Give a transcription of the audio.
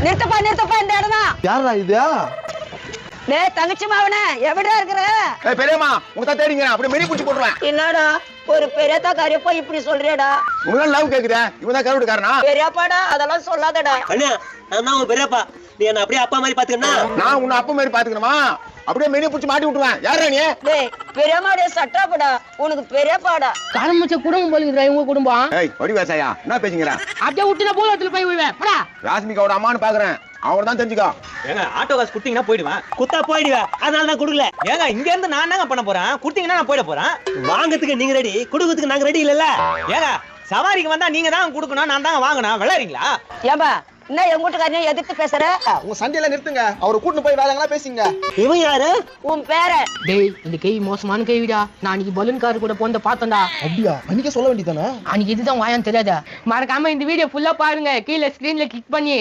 நிறுத்தப்பா இந்த இடம் தான். யாரா இது? டேய் தங்கச்சி மாவனே எவடா இருக்கற? ஏய் பெரியம்மா உங்க தான் தேடிங்க அப்படியே மெனி புடிச்சு போடுவேன். என்னடா ஒரு பெரியதா காரியப்பா இப்படி சொல்றியடா? உங்க லவ் கேக்குதே இவன் தான் கருவுடுக்காரனா? பெரியப்பாடா அதெல்லாம் சொல்லாதடா. அண்ணா நான் தான் உங்க பெரியப்பா, நீ என்ன அப்படியே அப்பா மாதிரி பாத்துக்கண்ணா. நான் உன்னை அப்பா மாதிரி பாத்துக்கணுமா? அப்படியே மெனி புடிச்சு மாட்டி விட்டுருவேன். யாரா நீ? டேய் பெரியம்மாடே சட்டாப்படா, உனக்கு பெரியப்பாடா. காலமச்ச குடும்பம் போலுதுடா இவங்க குடும்பம். ஏய் வடி வேசாயா என்ன பேசிங்கற? அப்படியே விட்டுனா போலத்துல போய் விடுவேன் போடா. ராஸ்மிகாவோட அம்மான்னு பாக்குறேன், அவன் தான் தெரிஞ்சுக்கோ. ஏங்க ஆட்டோ காசு குடுத்தீங்கன்னா போயிடுவேன், குத்தா போயிடுவேன், அதனால தான் கொடுக்கல. ஏங்க இங்க இருந்து நான் என்னங்க பண்ண போறேன்? குடுத்தீங்கன்னா நான் போயிட போறேன். வாங்கறதுக்கு நீங்க ரெடி, குடுக்கிறதுக்கு நாங்க ரெடி இல்லல்ல. ஏங்க சவாரிக்கு வந்தா நீங்க தான் கொடுக்கணும், நான் தான் வாங்கணும். விளையாடுறீங்களா? ஏம்பா என்ன எங்க வீட்டுக்காரனையும் எதிர்த்து பேசுற? உங்க சண்டையில நிறுத்துங்க, அவரை கூட்டிட்டு போய் வேலைங்களா பேசிங்க. இவன் யாரு? உன் பேரை. டேய் இந்த கேவி மோசமான கேவிடா. நான் அன்னைக்கு பலூன் கார் கூட போந்த பார்த்தேன்டா. அப்படியா? அன்னைக்கே சொல்ல வேண்டியதானே. அன்னைக்கு இதுதான் வாயான்னு தெரியாத. மறக்காம இந்த வீடியோ ஃபுல்லா பாருங்க, கீழே ஸ்கிரீன்ல கிளிக் பண்ணி.